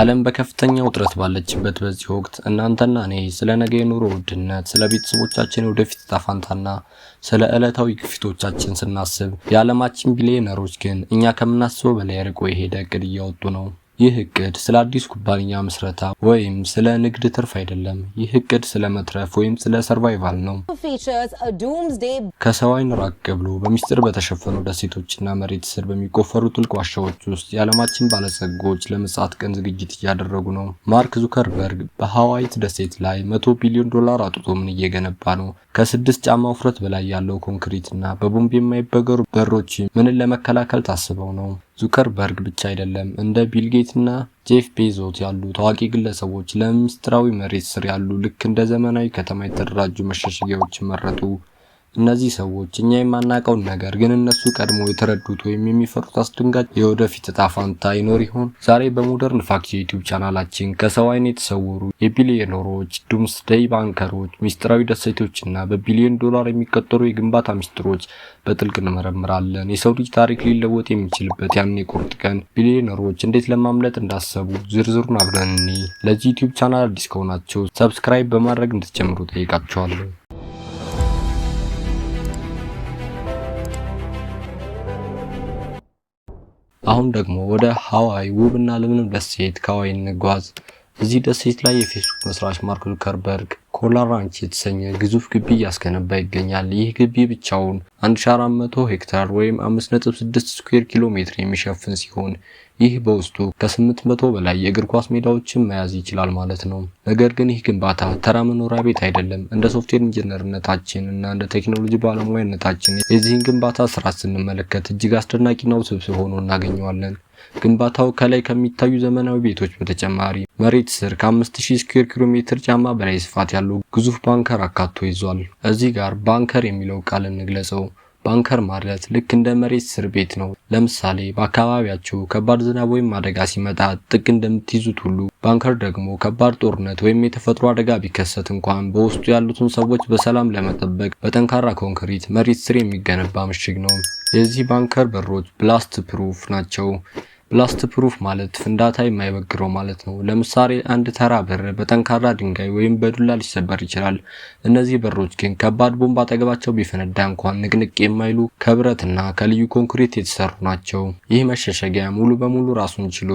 ዓለም በከፍተኛ ውጥረት ባለችበት በዚህ ወቅት እናንተና እኔ ስለ ነገ የኑሮ ውድነት፣ ስለ ቤተሰቦቻችን ወደፊት ዕጣ ፈንታና ስለ ዕለታዊ ግፊቶቻችን ስናስብ የዓለማችን ቢሊዮነሮች ግን እኛ ከምናስበው በላይ ርቆ የሄደ እቅድ እያወጡ ነው። ይህ እቅድ ስለ አዲስ ኩባንያ መስረታ ወይም ስለ ንግድ ትርፍ አይደለም። ይህ እቅድ ስለ መትረፍ ወይም ስለ ሰርቫይቫል ነው። ከሰው ዓይን ራቅ ብሎ በሚስጥር በተሸፈኑ ደሴቶችና መሬት ስር በሚቆፈሩ ጥልቅ ዋሻዎች ውስጥ የዓለማችን ባለጸጎች ለምጽአት ቀን ዝግጅት እያደረጉ ነው። ማርክ ዙከርበርግ በሃዋይት ደሴት ላይ $100 ቢሊዮን አውጥቶ ምን እየገነባ ነው? ከ6 ጫማ ውፍረት በላይ ያለው ኮንክሪትና በቦምብ የማይበገሩ በሮች ምንን ለመከላከል ታስበው ነው? ዙከርበርግ ብቻ አይደለም፣ እንደ ቢል ጌትና ጄፍ ቤዞት ያሉ ታዋቂ ግለሰቦች ለምስጢራዊ መሬት ስር ያሉ ልክ እንደ ዘመናዊ ከተማ የተደራጁ መሸሸጊያዎችን መረጡ። እነዚህ ሰዎች እኛ የማናውቀውን ነገር ግን እነሱ ቀድሞ የተረዱት ወይም የሚፈሩት አስደንጋጭ የወደፊት ዕጣ ፈንታ ይኖር ይሆን? ዛሬ በሞደርን ፋክት የዩቲዩብ ቻናላችን ከሰው ዓይን የተሰወሩ የቢሊዮነሮች፣ ዱምስዴይ ባንከሮች፣ ሚስጥራዊ ደሴቶችና በቢሊዮን ዶላር የሚቆጠሩ የግንባታ ሚስጥሮች በጥልቅ እንመረምራለን። የሰው ልጅ ታሪክ ሊለወጥ የሚችልበት ያን የቁርጥ ቀን ቢሊዮነሮች እንዴት ለማምለጥ እንዳሰቡ ዝርዝሩን አብረን እንይ። ለዚህ ዩቲዩብ ቻናል አዲስ ከሆናችሁ ሰብስክራይብ በማድረግ እንድትጀምሩ ጠይቃችኋለሁ። አሁን ደግሞ ወደ ሃዋይ ውብና ለምለም ደሴት ካዋይ እንጓዝ። እዚህ ደሴት ላይ የፌስቡክ መስራች ማርክ ዙከርበርግ ኮላር ራንች የተሰኘ ግዙፍ ግቢ እያስገነባ ይገኛል። ይህ ግቢ ብቻውን 1400 ሄክታር ወይም 5.6 ስኩዌር ኪሎ ሜትር የሚሸፍን ሲሆን ይህ በውስጡ ከ800 በላይ የእግር ኳስ ሜዳዎችን መያዝ ይችላል ማለት ነው። ነገር ግን ይህ ግንባታ ተራ መኖሪያ ቤት አይደለም። እንደ ሶፍትዌር ኢንጂነርነታችን እና እንደ ቴክኖሎጂ ባለሙያነታችን የዚህን ግንባታ ስራ ስንመለከት እጅግ አስደናቂና ውስብስብ ሆኖ እናገኘዋለን። ግንባታው ከላይ ከሚታዩ ዘመናዊ ቤቶች በተጨማሪ መሬት ስር ከ5000 ስኩዌር ኪሎ ሜትር ጫማ በላይ ስፋት ያለው ግዙፍ ባንከር አካቶ ይዟል። እዚህ ጋር ባንከር የሚለው ቃል እንግለጸው። ባንከር ማለት ልክ እንደ መሬት ስር ቤት ነው። ለምሳሌ በአካባቢያችሁ ከባድ ዝናብ ወይም አደጋ ሲመጣ ጥቅ እንደምትይዙት ሁሉ ባንከር ደግሞ ከባድ ጦርነት ወይም የተፈጥሮ አደጋ ቢከሰት እንኳን በውስጡ ያሉትን ሰዎች በሰላም ለመጠበቅ በጠንካራ ኮንክሪት መሬት ስር የሚገነባ ምሽግ ነው። የዚህ ባንከር በሮች ብላስት ፕሩፍ ናቸው። ብላስት ፕሩፍ ማለት ፍንዳታ የማይበግረው ማለት ነው። ለምሳሌ አንድ ተራ በር በጠንካራ ድንጋይ ወይም በዱላ ሊሰበር ይችላል። እነዚህ በሮች ግን ከባድ ቦምብ አጠገባቸው ቢፈነዳ እንኳን ንቅንቅ የማይሉ ከብረትና ከልዩ ኮንክሪት የተሰሩ ናቸው። ይህ መሸሸጊያ ሙሉ በሙሉ ራሱን ችሎ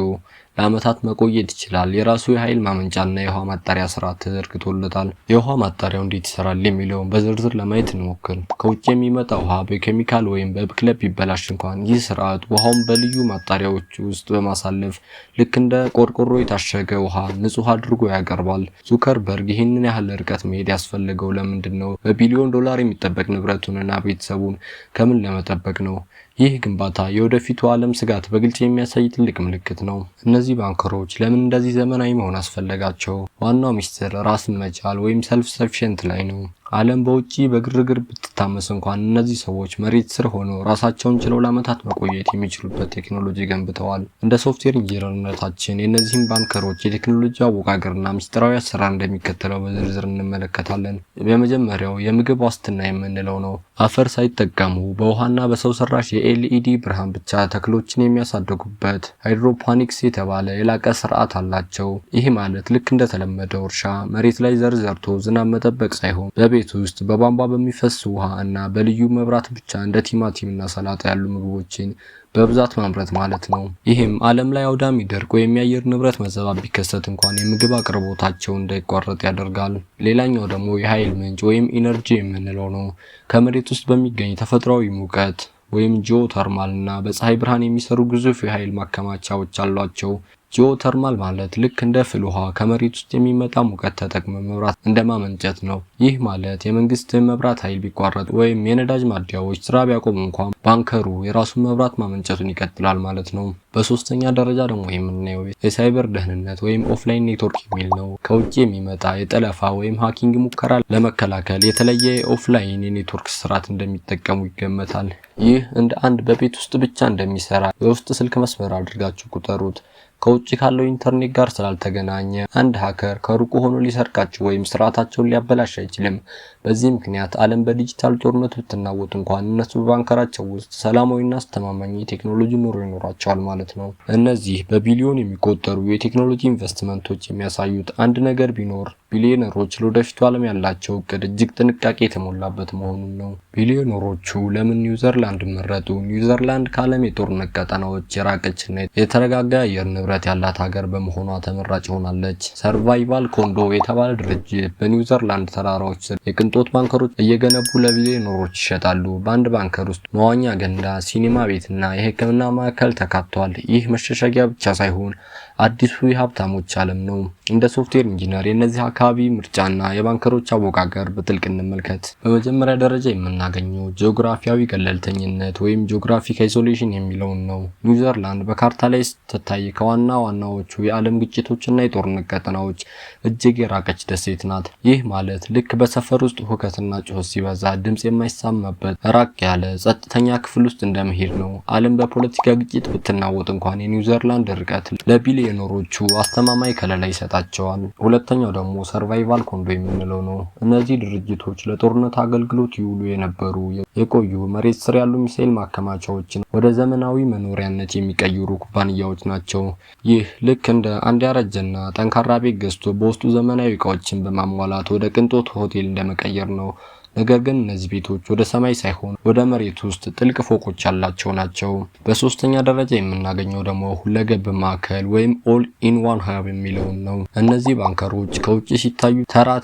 ለዓመታት መቆየት ይችላል። የራሱ የኃይል ማመንጫና የውሃ ማጣሪያ ስርዓት ተዘርግቶለታል። የውሃ ማጣሪያው እንዴት ይሰራል የሚለውን በዝርዝር ለማየት እንሞክር። ከውጭ የሚመጣ ውሃ በኬሚካል ወይም በብክለት ቢበላሽ እንኳን ይህ ስርዓት ውሃውን በልዩ ማጣሪያዎች ውስጥ በማሳለፍ ልክ እንደ ቆርቆሮ የታሸገ ውሃ ንጹህ አድርጎ ያቀርባል። ዙከርበርግ ይህንን ያህል ርቀት መሄድ ያስፈለገው ለምንድን ነው? በቢሊዮን ዶላር የሚጠበቅ ንብረቱንና ቤተሰቡን ከምን ለመጠበቅ ነው? ይህ ግንባታ የወደፊቱ ዓለም ስጋት በግልጽ የሚያሳይ ትልቅ ምልክት ነው። እነዚህ ባንከሮች ለምን እንደዚህ ዘመናዊ መሆን አስፈለጋቸው? ዋናው ሚስጥር ራስን መቻል ወይም ሰልፍ ሰፊሽንት ላይ ነው። ዓለም በውጪ በግርግር ብትታመስ እንኳን እነዚህ ሰዎች መሬት ስር ሆነው ራሳቸውን ችለው ለዓመታት መቆየት የሚችሉበት ቴክኖሎጂ ገንብተዋል። እንደ ሶፍትዌር ኢንጂነርነታችን የእነዚህን ባንከሮች የቴክኖሎጂ አወቃቀርና ምስጢራዊ አሰራር እንደሚከተለው በዝርዝር እንመለከታለን። የመጀመሪያው የምግብ ዋስትና የምንለው ነው። አፈር ሳይጠቀሙ በውሃና በሰው ሰራሽ የኤልኢዲ ብርሃን ብቻ ተክሎችን የሚያሳድጉበት ሃይድሮፖኒክስ የተባለ የላቀ ስርዓት አላቸው። ይህ ማለት ልክ እንደተለመደው እርሻ መሬት ላይ ዘር ዘርቶ ዝናብ መጠበቅ ሳይሆን ቤት ውስጥ በቧንቧ በሚፈስ ውሃ እና በልዩ መብራት ብቻ እንደ ቲማቲም እና ሰላጣ ያሉ ምግቦችን በብዛት ማምረት ማለት ነው። ይህም ዓለም ላይ አውዳሚ ድርቅ ወይም የአየር ንብረት መዛባት ቢከሰት እንኳን የምግብ አቅርቦታቸው እንዳይቋረጥ ያደርጋል። ሌላኛው ደግሞ የኃይል ምንጭ ወይም ኢነርጂ የምንለው ነው። ከመሬት ውስጥ በሚገኝ ተፈጥሯዊ ሙቀት ወይም ጂኦተርማል እና በፀሐይ ብርሃን የሚሰሩ ግዙፍ የኃይል ማከማቻዎች አሏቸው። ጂኦተርማል ማለት ልክ እንደ ፍል ውሃ ከመሬት ውስጥ የሚመጣ ሙቀት ተጠቅመ መብራት እንደማመንጨት ነው። ይህ ማለት የመንግስት መብራት ኃይል ቢቋረጥ ወይም የነዳጅ ማደያዎች ስራ ቢያቆሙ እንኳን ባንከሩ የራሱን መብራት ማመንጨቱን ይቀጥላል ማለት ነው። በሶስተኛ ደረጃ ደግሞ የምናየው የሳይበር ደህንነት ወይም ኦፍላይን ኔትወርክ የሚል ነው። ከውጭ የሚመጣ የጠለፋ ወይም ሃኪንግ ሙከራ ለመከላከል የተለየ የኦፍላይን የኔትወርክ ስርዓት እንደሚጠቀሙ ይገመታል። ይህ እንደ አንድ በቤት ውስጥ ብቻ እንደሚሰራ የውስጥ ስልክ መስመር አድርጋችሁ ቁጠሩት። ከውጭ ካለው ኢንተርኔት ጋር ስላልተገናኘ አንድ ሀከር ከሩቁ ሆኖ ሊሰርቃቸው ወይም ስርዓታቸውን ሊያበላሽ አይችልም። በዚህ ምክንያት ዓለም በዲጂታል ጦርነት ብትናወጥ እንኳን እነሱ በባንከራቸው ውስጥ ሰላማዊና አስተማማኝ የቴክኖሎጂ ኑሮ ይኖራቸዋል ማለት ነው። እነዚህ በቢሊዮን የሚቆጠሩ የቴክኖሎጂ ኢንቨስትመንቶች የሚያሳዩት አንድ ነገር ቢኖር ቢሊዮነሮች ለወደፊቱ ዓለም ያላቸው እቅድ እጅግ ጥንቃቄ የተሞላበት መሆኑን ነው። ቢሊዮነሮቹ ለምን ኒውዚላንድ መረጡ? ኒውዚላንድ ከዓለም የጦርነት ቀጠናዎች የራቀችና የተረጋጋ አየር ንብረት ያላት ሀገር በመሆኗ ተመራጭ ሆናለች። ሰርቫይቫል ኮንዶ የተባለ ድርጅት በኒውዚላንድ ተራራዎች ስር የቅንጦት ባንከሮች እየገነቡ ለቢሊዮነሮች ይሸጣሉ። በአንድ ባንከር ውስጥ መዋኛ ገንዳ፣ ሲኒማ ቤትና የሕክምና ማዕከል ተካቷል። ይህ መሸሸጊያ ብቻ ሳይሆን አዲሱ የሀብታሞች ዓለም ነው። እንደ ሶፍትዌር ኢንጂነር የእነዚህ አካባቢ ምርጫና የባንከሮች አወቃቀር በጥልቅ እንመልከት። በመጀመሪያ ደረጃ የምናገኘው ጂኦግራፊያዊ ገለልተኝነት ወይም ጂኦግራፊክ አይሶሌሽን የሚለውን ነው። ኒውዚላንድ በካርታ ላይ ስትታይ ከዋና ዋናዎቹ የዓለም ግጭቶችና የጦርነት ቀጠናዎች እጅግ የራቀች ደሴት ናት። ይህ ማለት ልክ በሰፈር ውስጥ ሁከትና ጩኸት ሲበዛ ድምፅ የማይሰማበት ራቅ ያለ ጸጥተኛ ክፍል ውስጥ እንደመሄድ ነው። ዓለም በፖለቲካ ግጭት ብትናወጥ እንኳን የኒውዚላንድ ርቀት ለቢሊዮነሮቹ አስተማማኝ ከለላ ይሰጣቸዋል። ሁለተኛው ደግሞ ሰርቫይቫል ኮንዶ የምንለው ነው። እነዚህ ድርጅቶች ለጦርነት አገልግሎት ይውሉ የነበሩ የቆዩ መሬት ስር ያሉ ሚሳኤል ማከማቻዎችን ወደ ዘመናዊ መኖሪያነት የሚቀይሩ ኩባንያዎች ናቸው። ይህ ልክ እንደ አንድ ያረጀና ጠንካራ ቤት ገዝቶ በውስጡ ዘመናዊ እቃዎችን በማሟላት ወደ ቅንጦት ሆቴል እንደመቀየር ነው። ነገር ግን እነዚህ ቤቶች ወደ ሰማይ ሳይሆን ወደ መሬት ውስጥ ጥልቅ ፎቆች ያላቸው ናቸው። በሶስተኛ ደረጃ የምናገኘው ደግሞ ሁለገብ ማዕከል ወይም ኦል ኢን ዋን ሀብ የሚለውን ነው። እነዚህ ባንከሮች ከውጭ ሲታዩ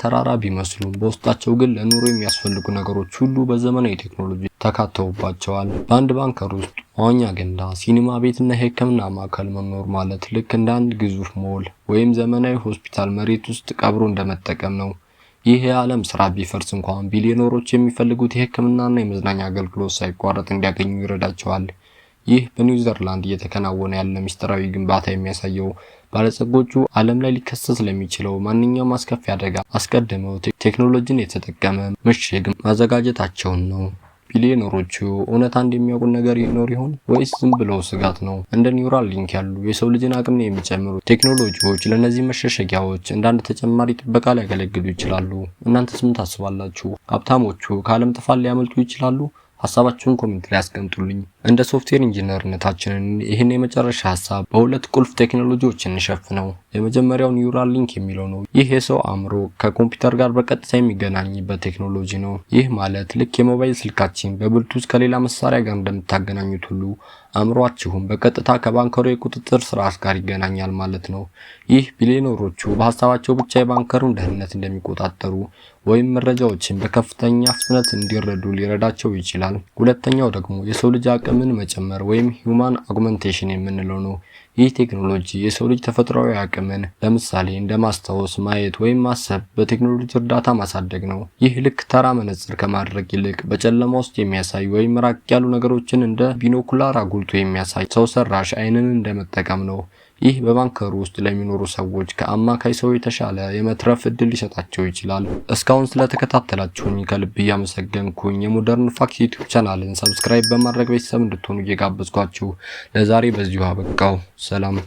ተራራ ቢመስሉም በውስጣቸው ግን ለኑሮ የሚያስፈልጉ ነገሮች ሁሉ በዘመናዊ ቴክኖሎጂ ተካተውባቸዋል። በአንድ ባንከር ውስጥ መዋኛ ገንዳ፣ ሲኒማ ቤትና የሕክምና ማዕከል መኖር ማለት ልክ እንደ አንድ ግዙፍ ሞል ወይም ዘመናዊ ሆስፒታል መሬት ውስጥ ቀብሮ እንደመጠቀም ነው። ይህ የዓለም ስራ ቢፈርስ እንኳን ቢሊዮነሮች የሚፈልጉት የሕክምናና የመዝናኛ አገልግሎት ሳይቋረጥ እንዲያገኙ ይረዳቸዋል። ይህ በኒውዚላንድ እየተከናወነ ያለ ምስጢራዊ ግንባታ የሚያሳየው ባለጸጎቹ ዓለም ላይ ሊከሰት ስለሚችለው ማንኛውም አስከፊ አደጋ አስቀድመው ቴክኖሎጂን የተጠቀመ ምሽግ ማዘጋጀታቸውን ነው። ቢሊዮነሮቹ እውነት አንድ የሚያውቁ ነገር ይኖር ይሆን ወይስ ዝም ብለው ስጋት ነው? እንደ ኒውራል ሊንክ ያሉ የሰው ልጅን አቅም የሚጨምሩ ቴክኖሎጂዎች ለእነዚህ መሸሸጊያዎች እንደ አንድ ተጨማሪ ጥበቃ ሊያገለግሉ ይችላሉ። እናንተስ ምን ታስባላችሁ? ሀብታሞቹ ከዓለም ጥፋት ሊያመልጡ ይችላሉ? ሀሳባችሁን ኮሜንት ላይ አስቀምጡልኝ። እንደ ሶፍትዌር ኢንጂነርነታችንን ይህን የመጨረሻ ሀሳብ በሁለት ቁልፍ ቴክኖሎጂዎች እንሸፍነው። የመጀመሪያው ኒውራል ሊንክ የሚለው ነው። ይህ የሰው አእምሮ ከኮምፒውተር ጋር በቀጥታ የሚገናኝበት ቴክኖሎጂ ነው። ይህ ማለት ልክ የሞባይል ስልካችን በብሉቱዝ ከሌላ መሳሪያ ጋር እንደምታገናኙት ሁሉ አእምሯችሁም በቀጥታ ከባንከሩ የቁጥጥር ስርዓት ጋር ይገናኛል ማለት ነው። ይህ ቢሊዮነሮቹ በሀሳባቸው ብቻ የባንከሩን ደህንነት እንደሚቆጣጠሩ ወይም መረጃዎችን በከፍተኛ ፍጥነት እንዲረዱ ሊረዳቸው ይችላል። ሁለተኛው ደግሞ የሰው ልጅ አቅምን መጨመር ወይም ሂውማን አጉመንቴሽን የምንለው ነው። ይህ ቴክኖሎጂ የሰው ልጅ ተፈጥሯዊ አቅምን ለምሳሌ እንደ ማስታወስ፣ ማየት ወይም ማሰብ በቴክኖሎጂ እርዳታ ማሳደግ ነው። ይህ ልክ ተራ መነጽር ከማድረግ ይልቅ በጨለማ ውስጥ የሚያሳይ ወይም ራቅ ያሉ ነገሮችን እንደ ቢኖኩላር አጉልቶ የሚያሳይ ሰው ሰራሽ ዓይንን እንደመጠቀም ነው። ይህ በባንከሩ ውስጥ ለሚኖሩ ሰዎች ከአማካይ ሰው የተሻለ የመትረፍ እድል ሊሰጣቸው ይችላል። እስካሁን ስለተከታተላችሁኝ ከልብ እያመሰገንኩኝ የሞደርን ፋክት ዩቲዩብ ቻናልን ሰብስክራይብ በማድረግ ቤተሰብ እንድትሆኑ እየጋበዝኳችሁ ለዛሬ በዚሁ አበቃው። ሰላም።